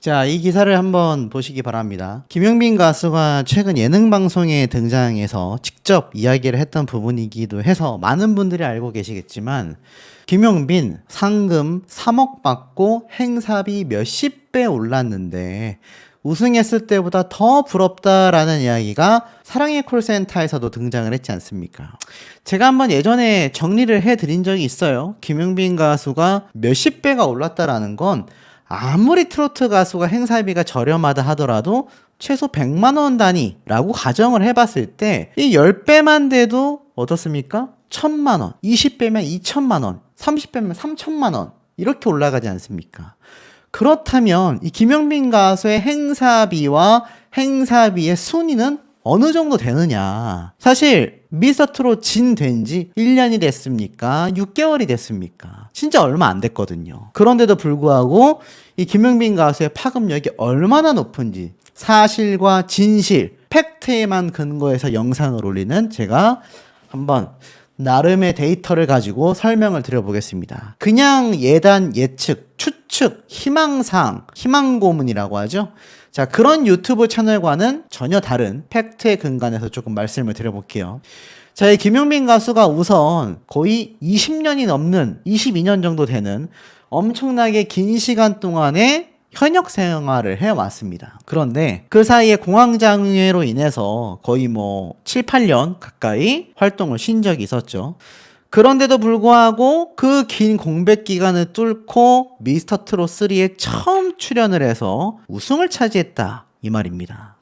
자, 이 기사를 한번 보시기 바랍니다. 김용빈 가수가 최근 예능 방송에 등장해서 직접 이야기를 했던 부분이기도 해서 많은 분들이 알고 계시겠지만, 김용빈 상금 3억 받고 행사비 몇십 배 올랐는데 우승했을 때보다 더 부럽다라는 이야기가 사랑의 콜센터에서도 등장을 했지 않습니까? 제가 한번 예전에 정리를 해드린 적이 있어요. 김용빈 가수가 몇십 배가 올랐다라는 건 아무리 트로트 가수가 행사비가 저렴하다 하더라도 최소 100만 원 단위라고 가정을 해봤을 때 이 10배만 돼도 어떻습니까? 1000만 원, 20배면 2000만 원, 30배면 3000만 원 이렇게 올라가지 않습니까? 그렇다면 이 김용빈 가수의 행사비와 행사비의 순위는 어느 정도 되느냐? 사실 미스터트롯 진 지 1년이 됐습니까? 6개월이 됐습니까? 진짜 얼마 안 됐거든요. 그런데도 불구하고 이 김용빈 가수의 파급력이 얼마나 높은지 사실과 진실, 팩트에만 근거해서 영상을 올리는 제가 한번 나름의 데이터를 가지고 설명을 드려보겠습니다. 그냥 예단, 예측, 추측, 희망사항, 희망고문이라고 하죠. 자, 그런 유튜브 채널과는 전혀 다른 팩트에 근간해서 조금 말씀을 드려볼게요. 자, 이 김용빈 가수가 우선 거의 20년이 넘는 22년 정도 되는 엄청나게 긴 시간 동안에 현역 생활을 해왔습니다. 그런데 그 사이에 공황장애로 인해서 거의 7, 8년 가까이 활동을 쉰 적이 있었죠. 그런데도 불구하고 그 긴 공백 기간을 뚫고 미스터트롯 3에 처음 출연을 해서 우승을 차지했다 이 말입니다.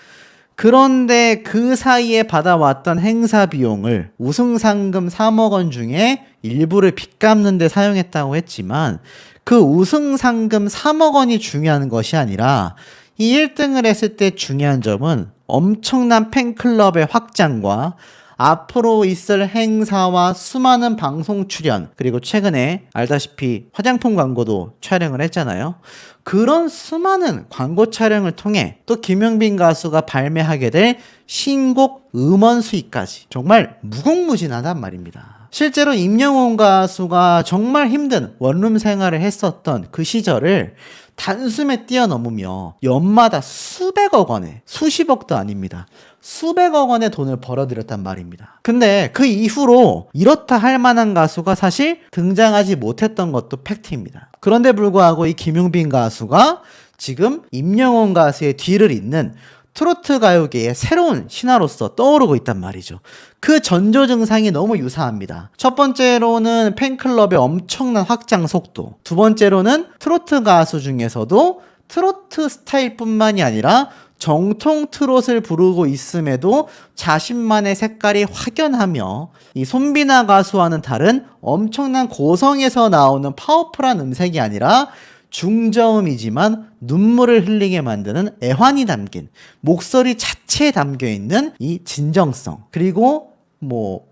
그런데 그 사이에 받아왔던 행사 비용을 우승 상금 3억 원 중에 일부를 빚 갚는 데 사용했다고 했지만 그 우승 상금 3억 원이 중요한 것이 아니라 이 1등을 했을 때 중요한 점은 엄청난 팬클럽의 확장과 앞으로 있을 행사와 수많은 방송 출연, 그리고 최근에 알다시피 화장품 광고도 촬영을 했잖아요. 그런 수많은 광고 촬영을 통해 또 김용빈 가수가 발매하게 될 신곡 음원 수익까지 정말 무궁무진하단 말입니다. 실제로 임영웅 가수가 정말 힘든 원룸 생활을 했었던 그 시절을 단숨에 뛰어넘으며 연마다 수백억 원의, 수십억도 아닙니다. 수백억 원의 돈을 벌어들였단 말입니다. 근데 그 이후로 이렇다 할 만한 가수가 사실 등장하지 못했던 것도 팩트입니다. 그런데 불구하고 이 김용빈 가수가 지금 임영웅 가수의 뒤를 잇는 트로트 가요계의 새로운 신화로서 떠오르고 있단 말이죠. 그 전조 증상이 너무 유사합니다. 첫 번째로는 팬클럽의 엄청난 확장 속도, 두 번째로는 트로트 가수 중에서도 트로트 스타일뿐만이 아니라 정통 트롯을 부르고 있음에도 자신만의 색깔이 확연하며 이 손비나 가수와는 다른 엄청난 고성에서 나오는 파워풀한 음색이 아니라 중저음이지만 눈물을 흘리게 만드는 애환이 담긴 목소리 자체에 담겨있는 이 진정성, 그리고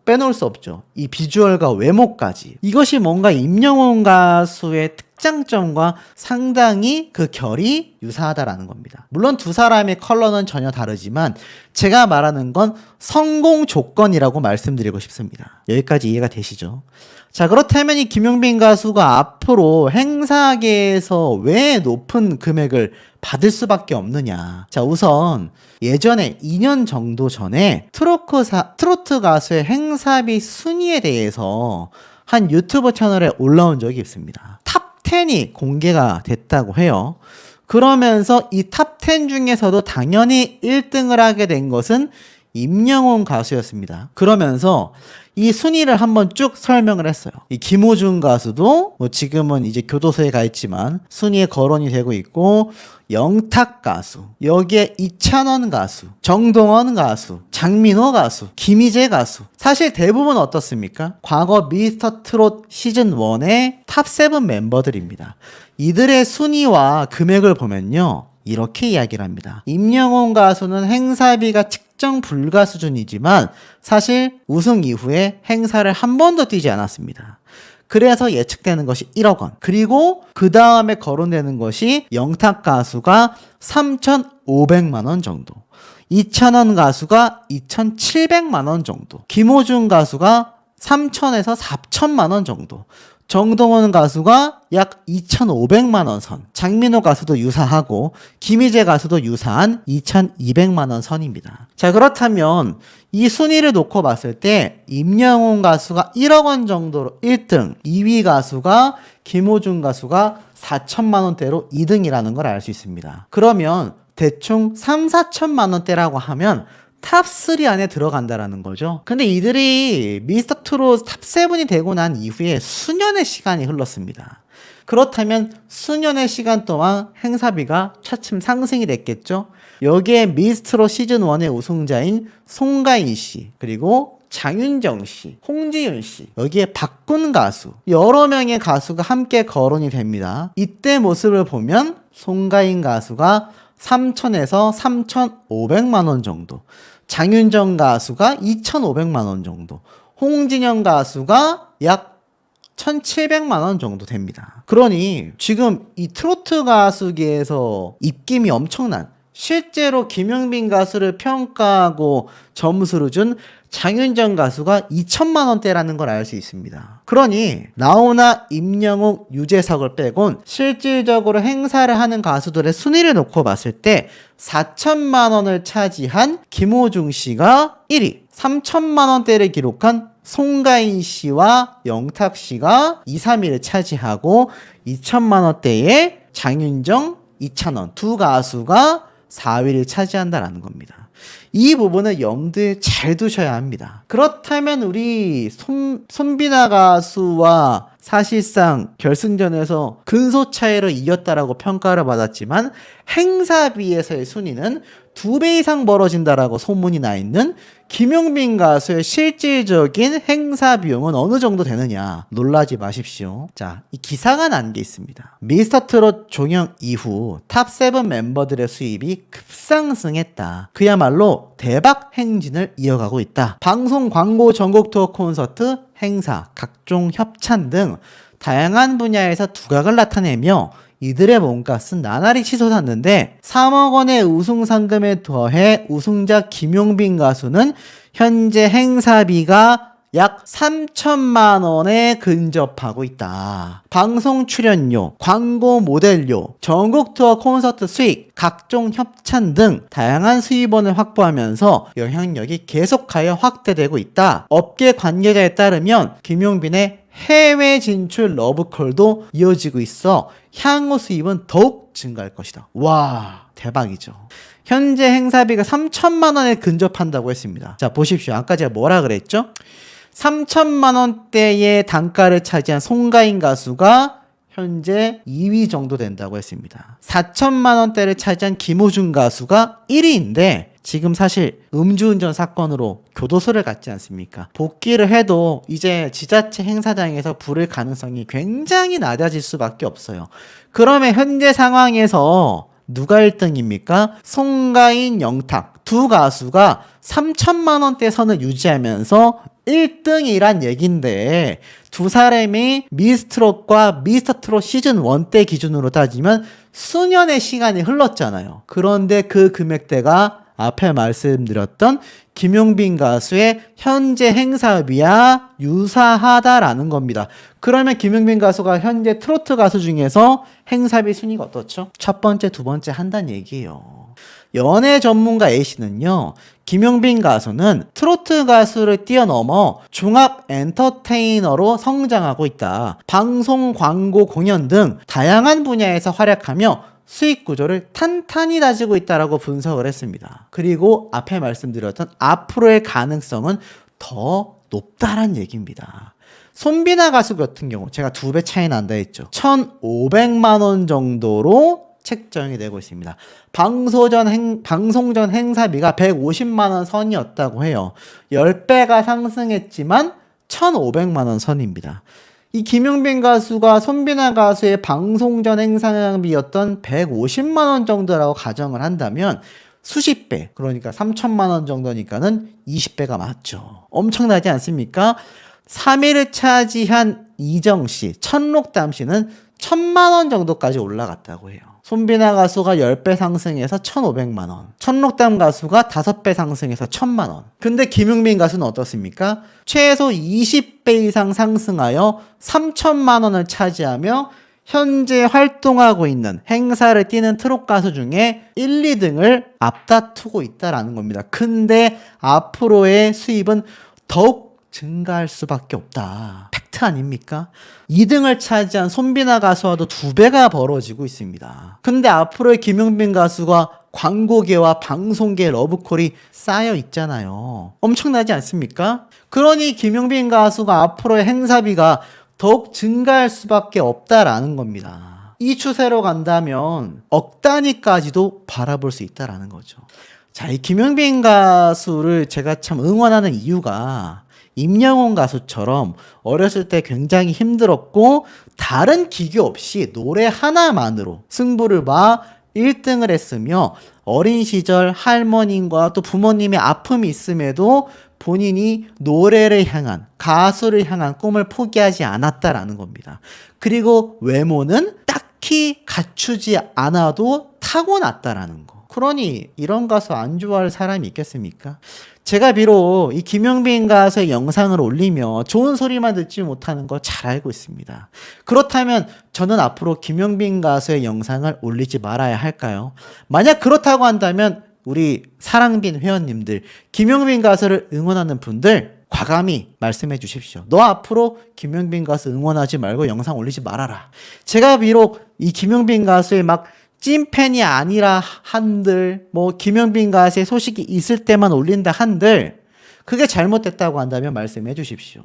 빼놓을 수 없죠. 이 비주얼과 외모까지. 이것이 뭔가 임영웅 가수의 특장점과 상당히 그 결이 유사하다라는 겁니다. 물론 두 사람의 컬러는 전혀 다르지만 제가 말하는 건 성공 조건이라고 말씀드리고 싶습니다. 여기까지 이해가 되시죠? 자, 그렇다면 이 김용빈 가수가 앞으로 행사계에서 왜 높은 금액을 받을 수밖에 없느냐. 자, 우선 예전에 2년 정도 전에 트로트 가수의 행사비 순위에 대해서 한 유튜브 채널에 올라온 적이 있습니다. 탑 10이 공개가 됐다고 해요. 그러면서 이 탑 10 중에서도 당연히 1등을 하게 된 것은 임영웅 가수였습니다. 그러면서 이 순위를 한번 쭉 설명을 했어요. 이 김호중 가수도 지금은 이제 교도소에 가 있지만 순위에 거론이 되고 있고, 영탁 가수, 여기에 이찬원 가수, 정동원 가수, 장민호 가수, 김희재 가수. 사실 대부분 어떻습니까? 과거 미스터트롯 시즌 1의 탑 7 멤버들입니다. 이들의 순위와 금액을 보면요, 이렇게 이야기를 합니다. 임영웅 가수는 행사비가 측정 불가 수준이지만 사실 우승 이후에 행사를 한 번도 뛰지 않았습니다. 그래서 예측되는 것이 1억 원. 그리고 그 다음에 거론되는 것이 영탁 가수가 3,500만 원 정도, 이찬원 가수가 2,700만 원 정도, 김호중 가수가 3,000에서 4,000만 원 정도, 정동원 가수가 약 2,500만 원 선, 장민호 가수도 유사하고 김희재 가수도 유사한 2,200만 원 선입니다. 자, 그렇다면 이 순위를 놓고 봤을 때 임영웅 가수가 1억 원 정도로 1등, 2위 가수가 김호중 가수가 4천만 원대로 2등이라는 걸 알 수 있습니다. 그러면 대충 3, 4천만 원대라고 하면 탑3 안에 들어간다라는 거죠. 근데 이들이 미스터 트롯 탑7이 되고 난 이후에 수년의 시간이 흘렀습니다. 그렇다면 수년의 시간 동안 행사비가 차츰 상승이 됐겠죠. 여기에 미스트롯 시즌1의 우승자인 송가인 씨, 그리고 장윤정 씨, 홍지윤 씨, 여기에 박군 가수, 여러 명의 가수가 함께 거론이 됩니다. 이때 모습을 보면 송가인 가수가 3,000에서 3,500만 원 정도, 장윤정 가수가 2,500만 원 정도, 홍진영 가수가 약 1,700만 원 정도 됩니다. 그러니 지금 이 트로트 가수계에서 입김이 엄청난, 실제로 김용빈 가수를 평가하고 점수를 준 장윤정 가수가 2천만 원대라는 걸 알 수 있습니다. 그러니 나훈아, 임영웅, 유재석을 빼곤 실질적으로 행사를 하는 가수들의 순위를 놓고 봤을 때 4천만 원을 차지한 김호중 씨가 1위, 3천만 원대를 기록한 송가인 씨와 영탁 씨가 2, 3위를 차지하고 2천만 원대의 장윤정, 이찬원 두 가수가 4위를 차지한다라는 겁니다. 이 부분을 염두에 잘 두셔야 합니다. 그렇다면 우리 손비나 가수와 사실상 결승전에서 근소 차이로 이겼다라고 평가를 받았지만 행사비에서의 순위는 2배 이상 벌어진다라고 소문이 나 있는 김용빈 가수의 실질적인 행사 비용은 어느 정도 되느냐 놀라지 마십시오. 자, 이 기사가 난 게 있습니다. 미스터 트롯 종영 이후 탑7 멤버들의 수입이 급상승했다. 그야말로 대박 행진을 이어가고 있다. 방송, 광고, 전국 투어 콘서트, 행사, 각종 협찬 등 다양한 분야에서 두각을 나타내며 이들의 몸값은 나날이 치솟았는데 3억 원의 우승 상금에 더해 우승자 김용빈 가수는 현재 행사비가 약 3천만 원에 근접하고 있다. 방송 출연료, 광고 모델료, 전국 투어 콘서트 수익, 각종 협찬 등 다양한 수입원을 확보하면서 영향력이 계속하여 확대되고 있다. 업계 관계자에 따르면 김용빈의 해외 진출 러브콜도 이어지고 있어 향후 수입은 더욱 증가할 것이다. 와, 대박이죠. 현재 행사비가 3천만 원에 근접한다고 했습니다. 자, 보십시오. 아까 제가 뭐라 그랬죠? 3천만 원대의 단가를 차지한 송가인 가수가 현재 2위 정도 된다고 했습니다. 4천만 원대를 차지한 김호중 가수가 1위인데 지금 사실 음주운전 사건으로 교도소를 갔지 않습니까? 복귀를 해도 이제 지자체 행사장에서 부를 가능성이 굉장히 낮아질 수밖에 없어요. 그러면 현재 상황에서 누가 1등입니까? 송가인, 영탁 두 가수가 3천만 원대 선을 유지하면서 1등이란 얘긴데 두 사람이 미스트롯과 미스터트롯 시즌1 때 기준으로 따지면 수년의 시간이 흘렀잖아요. 그런데 그 금액대가 앞에 말씀드렸던 김용빈 가수의 현재 행사비와 유사하다라는 겁니다. 그러면 김용빈 가수가 현재 트로트 가수 중에서 행사비 순위가 어떻죠? 첫 번째, 두 번째 한다는 얘기예요. 연예 전문가 A씨는요, 김용빈 가수는 트로트 가수를 뛰어넘어 종합 엔터테이너로 성장하고 있다. 방송, 광고, 공연 등 다양한 분야에서 활약하며 수익 구조를 탄탄히 다지고 있다라고 분석을 했습니다. 그리고 앞에 말씀드렸던 앞으로의 가능성은 더 높다란 얘기입니다. 손비나 가수 같은 경우 제가 2배 차이 난다 했죠. 1,500만 원 정도로 책정이 되고 있습니다. 방송 전 행사비가 150만 원 선이었다고 해요. 10배가 상승했지만 1,500만 원 선입니다. 이 김용빈 가수가 손비나 가수의 방송 전 행사비였던 150만 원 정도라고 가정을 한다면 수십 배, 그러니까 3천만 원 정도니까는 20배가 맞죠. 엄청나지 않습니까? 3위를 차지한 이정씨, 천록담씨는 1,000만 원 정도까지 올라갔다고 해요. 손비나 가수가 10배 상승해서 1,500만원. 천록담 가수가 5배 상승해서 1,000만원. 근데 김용빈 가수는 어떻습니까? 최소 20배 이상 상승하여 3,000만원을 차지하며 현재 활동하고 있는 행사를 뛰는 트롯 가수 중에 1, 2등을 앞다투고 있다라는 겁니다. 근데 앞으로의 수입은 더욱 증가할 수밖에 없다. 팩트 아닙니까? 2등을 차지한 손비나 가수와도 2배가 벌어지고 있습니다. 근데 앞으로의 김용빈 가수가 광고계와 방송계 러브콜이 쌓여 있잖아요. 엄청나지 않습니까? 그러니 김용빈 가수가 앞으로의 행사비가 더욱 증가할 수밖에 없다라는 겁니다. 이 추세로 간다면 억 단위까지도 바라볼 수 있다라는 거죠. 자, 이 김용빈 가수를 제가 참 응원하는 이유가 임영웅 가수처럼 어렸을 때 굉장히 힘들었고 다른 기교 없이 노래 하나만으로 승부를 봐 1등을 했으며 어린 시절 할머님과 또 부모님의 아픔이 있음에도 본인이 노래를 향한, 가수를 향한 꿈을 포기하지 않았다라는 겁니다. 그리고 외모는 딱히 갖추지 않아도 타고났다라는 거. 그러니 이런 가수 안 좋아할 사람이 있겠습니까? 제가 비록 이 김용빈 가수의 영상을 올리며 좋은 소리만 듣지 못하는 거 잘 알고 있습니다. 그렇다면 저는 앞으로 김용빈 가수의 영상을 올리지 말아야 할까요? 만약 그렇다고 한다면 우리 사랑빈 회원님들, 김용빈 가수를 응원하는 분들 과감히 말씀해 주십시오. 너 앞으로 김용빈 가수 응원하지 말고 영상 올리지 말아라. 제가 비록 이 김용빈 가수의 막 찐팬이 아니라 한들, 김용빈 가수의 소식이 있을 때만 올린다 한들, 그게 잘못됐다고 한다면 말씀해 주십시오.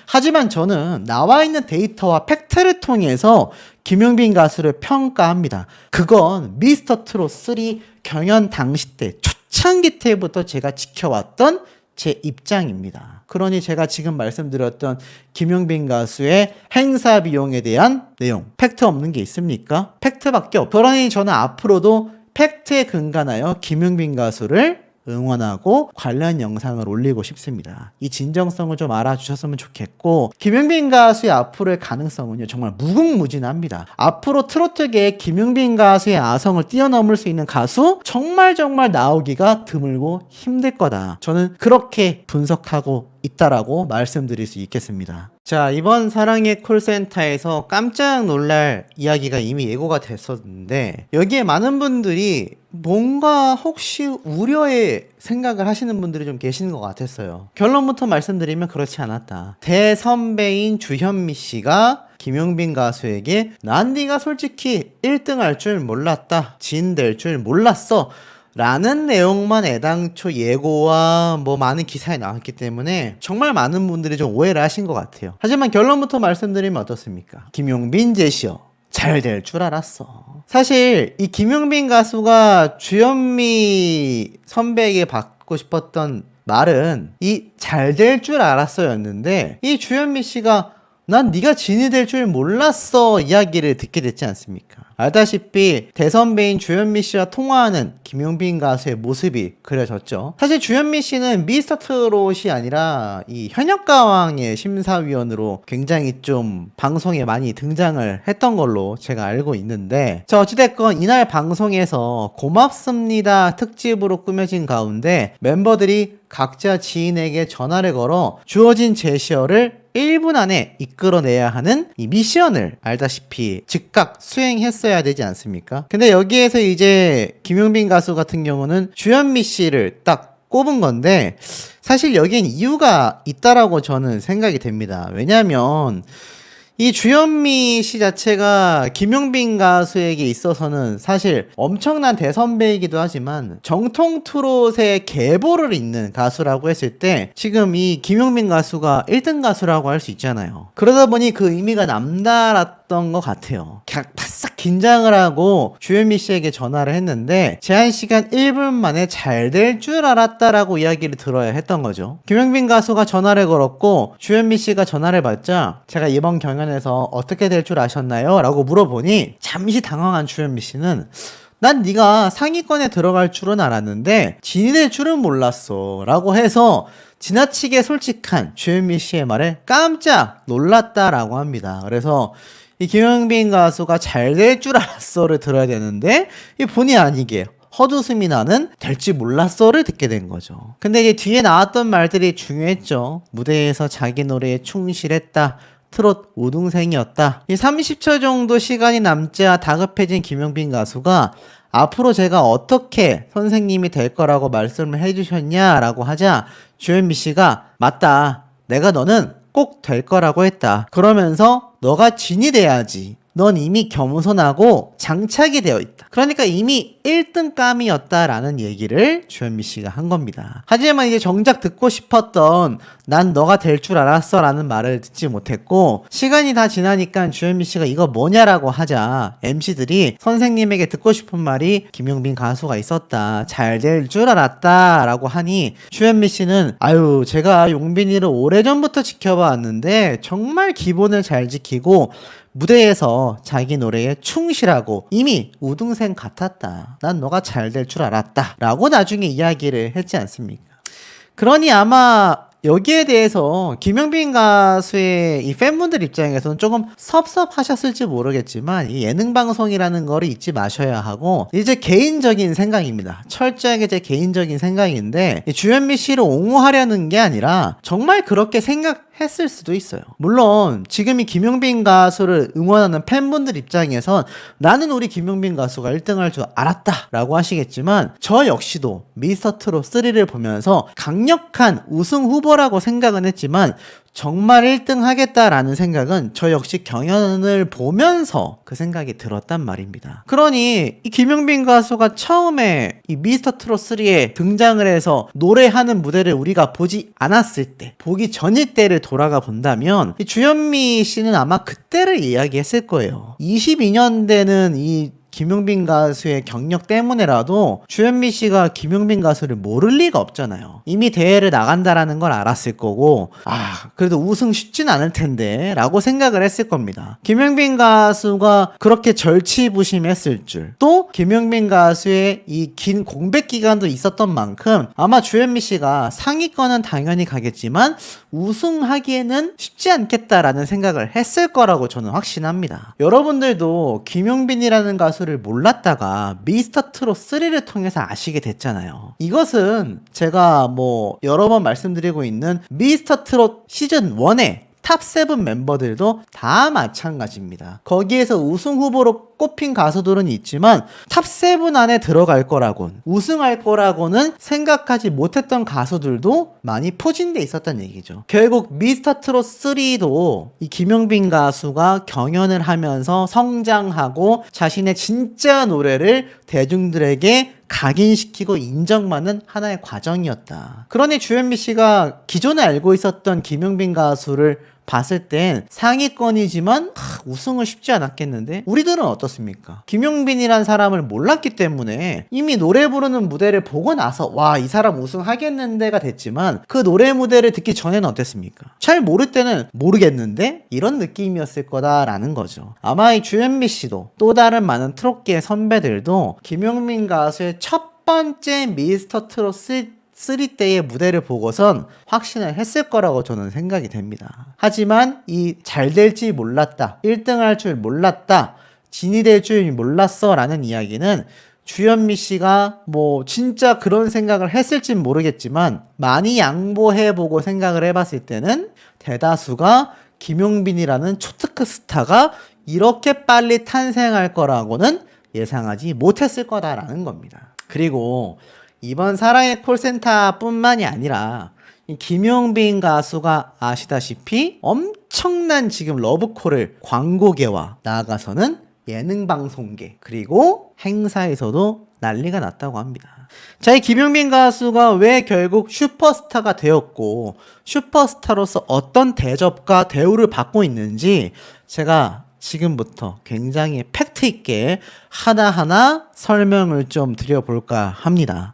하지만 저는 나와 있는 데이터와 팩트를 통해서 김용빈 가수를 평가합니다. 그건 미스터 트롯 3 경연 당시 때, 초창기 때부터 제가 지켜왔던 제 입장입니다. 그러니 제가 지금 말씀드렸던 김용빈 가수의 행사 비용에 대한 내용, 팩트 없는 게 있습니까? 팩트밖에 없죠. 그러니 저는 앞으로도 팩트에 근간하여 김용빈 가수를 응원하고 관련 영상을 올리고 싶습니다. 이 진정성을 좀 알아주셨으면 좋겠고, 김용빈 가수의 앞으로의 가능성은요 정말 무궁무진합니다. 앞으로 트로트계에 김용빈 가수의 아성을 뛰어넘을 수 있는 가수 정말 나오기가 드물고 힘들 거다. 저는 그렇게 분석하고 있다라고 말씀드릴 수 있겠습니다. 자, 이번 사랑의 콜센터에서 깜짝 놀랄 이야기가 이미 예고가 됐었는데, 여기에 많은 분들이 뭔가 혹시 우려의 생각을 하시는 분들이 좀 계시는 것 같았어요. 결론부터 말씀드리면 그렇지 않았다. 대선배인 주현미 씨가 김용빈 가수에게 난 네가 솔직히 1등 할 줄 몰랐다, 진 될 줄 몰랐어 라는 내용만 애당초 예고와 많은 기사에 나왔기 때문에 정말 많은 분들이 좀 오해를 하신 것 같아요. 하지만 결론부터 말씀드리면 어떻습니까? 김용빈 제시어 잘 될 줄 알았어. 사실 이 김용빈 가수가 주현미 선배에게 받고 싶었던 말은 이 잘 될 줄 알았어였는데, 이 주현미 씨가 난 네가 진이 될 줄 몰랐어 이야기를 듣게 됐지 않습니까? 알다시피 대선배인 주현미 씨와 통화하는 김용빈 가수의 모습이 그려졌죠. 사실 주현미 씨는 미스터 트롯이 아니라 이 현역가왕의 심사위원으로 굉장히 좀 방송에 많이 등장을 했던 걸로 제가 알고 있는데, 자, 어찌됐건 이날 방송에서 고맙습니다 특집으로 꾸며진 가운데 멤버들이 각자 지인에게 전화를 걸어 주어진 제시어를 1분 안에 이끌어내야 하는 이 미션을 알다시피 즉각 수행했어야 되지 않습니까? 근데 여기에서 이제 김용빈 가수 같은 경우는 주현미 씨를 딱 꼽은 건데, 사실 여기엔 이유가 있다라고 저는 생각이 됩니다. 왜냐면 이 주현미 씨 자체가 김용빈 가수에게 있어서는 사실 엄청난 대선배이기도 하지만 정통 트롯의 계보를 잇는 가수라고 했을 때 지금 이 김용빈 가수가 1등 가수라고 할 수 있잖아요. 그러다 보니 그 의미가 남달랐던 것 같아요. 그냥 바싹 긴장을 하고 주현미 씨에게 전화를 했는데 제한시간 1분 만에 잘 될 줄 알았다라고 이야기를 들어야 했던 거죠. 김용빈 가수가 전화를 걸었고 주현미 씨가 전화를 받자 제가 이번 경연에서 어떻게 될 줄 아셨나요? 라고 물어보니 잠시 당황한 주현미 씨는 난 네가 상위권에 들어갈 줄은 알았는데 진이 될 줄은 몰랐어 라고 해서 지나치게 솔직한 주현미 씨의 말에 깜짝 놀랐다라고 합니다. 그래서 이 김영빈 가수가 잘 될 줄 알았어를 들어야 되는데 이 본의 아니게 헛웃음이 나는 될지 몰랐어를 듣게 된 거죠. 근데 이제 뒤에 나왔던 말들이 중요했죠. 무대에서 자기 노래에 충실했다. 트롯 우등생이었다. 이 30초 정도 시간이 남자 다급해진 김영빈 가수가 앞으로 제가 어떻게 선생님이 될 거라고 말씀을 해주셨냐라고 하자 주현미 씨가 맞다. 내가 너는 꼭 될 거라고 했다. 그러면서 너가 진이 돼야지. 넌 이미 겸손하고 장착이 되어 있다. 그러니까 이미 1등감이었다라는 얘기를 주현미 씨가 한 겁니다. 하지만 이제 정작 듣고 싶었던 난 너가 될 줄 알았어 라는 말을 듣지 못했고 시간이 다 지나니까 주현미 씨가 이거 뭐냐라고 하자 MC들이 선생님에게 듣고 싶은 말이 김영빈 가수가 있었다. 잘 될 줄 알았다 라고 하니 주현미 씨는 아유 제가 용빈이를 오래전부터 지켜봐왔는데 정말 기본을 잘 지키고 무대에서 자기 노래에 충실하고 이미 우등생 같았다. 난 너가 잘 될 줄 알았다. 라고 나중에 이야기를 했지 않습니까? 그러니 아마 여기에 대해서 김영빈 가수의 이 팬분들 입장에서는 조금 섭섭하셨을지 모르겠지만 이 예능방송이라는 거를 잊지 마셔야 하고 이제 개인적인 생각입니다. 철저하게 제 개인적인 생각인데 주현미 씨를 옹호하려는 게 아니라 정말 그렇게 생각했을 수도 있어요. 물론 지금 이 김영빈 가수를 응원하는 팬분들 입장에선 나는 우리 김영빈 가수가 1등 할 줄 알았다 라고 하시겠지만 저 역시도 미스터트롯 3를 보면서 강력한 우승 후보라고 생각은 했지만 정말 1등 하겠다라는 생각은 저 역시 경연을 보면서 그 생각이 들었단 말입니다. 그러니 이 김영빈 가수가 처음에 이 미스터트롯 3에 등장을 해서 노래하는 무대를 우리가 보지 않았을 때 보기 전일 때를 돌아가 본다면 이 주현미 씨는 아마 그때를 이야기했을 거예요. 22년대는 이 김영빈 가수의 경력 때문에라도 주현미 씨가 김영빈 가수를 모를 리가 없잖아요. 이미 대회를 나간다라는 걸 알았을 거고 그래도 우승 쉽진 않을 텐데 라고 생각을 했을 겁니다. 김영빈 가수가 그렇게 절치부심했을 줄 또 김영빈 가수의 이 긴 공백 기간도 있었던 만큼 아마 주현미 씨가 상위권은 당연히 가겠지만 우승하기에는 쉽지 않겠다라는 생각을 했을 거라고 저는 확신합니다. 여러분들도 김영빈이라는 가수를 몰랐다가 미스터트롯 3를 통해서 아시게 됐잖아요. 이것은 제가 여러 번 말씀드리고 있는 미스터트롯 시즌 1의 탑7 멤버들도 다 마찬가지입니다. 거기에서 우승 후보로 꼽힌 가수들은 있지만 탑7 안에 들어갈 거라고는 우승할 거라고는 생각하지 못했던 가수들도 많이 포진돼 있었던 얘기죠. 결국 미스터트롯 3도 이 김영빈 가수가 경연을 하면서 성장하고 자신의 진짜 노래를 대중들에게 각인시키고 인정받는 하나의 과정이었다. 그러니 주현미 씨가 기존에 알고 있었던 김영빈 가수를 봤을 땐 상위권이지만 우승은 쉽지 않았겠는데 우리들은 어떻습니까? 김영빈이란 사람을 몰랐기 때문에 이미 노래 부르는 무대를 보고 나서 와, 이 사람 우승하겠는데가 됐지만 그 노래 무대를 듣기 전에는 어땠습니까? 잘 모를 때는 모르겠는데 이런 느낌이었을 거다라는 거죠. 아마 이 주현미 씨도 또 다른 많은 트롯계 선배들도 김영빈 가수의 첫 번째 미스터트롯 3 때의 무대를 보고선 확신을 했을 거라고 저는 생각이 됩니다. 하지만 이 잘 될지 몰랐다, 1등 할 줄 몰랐다, 진이 될 줄 몰랐어 라는 이야기는 주현미 씨가 진짜 그런 생각을 했을진 모르겠지만 많이 양보해보고 생각을 해봤을 때는 대다수가 김용빈이라는 초특급 스타가 이렇게 빨리 탄생할 거라고는 예상하지 못했을 거다라는 겁니다. 그리고 이번 사랑의 콜센터 뿐만이 아니라 김용빈 가수가 아시다시피 엄청난 지금 러브콜을 광고계와 나아가서는 예능방송계 그리고 행사에서도 난리가 났다고 합니다. 자, 이 김용빈 가수가 왜 결국 슈퍼스타가 되었고 슈퍼스타로서 어떤 대접과 대우를 받고 있는지 제가 지금부터 굉장히 팩트 있게 하나하나 설명을 좀 드려볼까 합니다.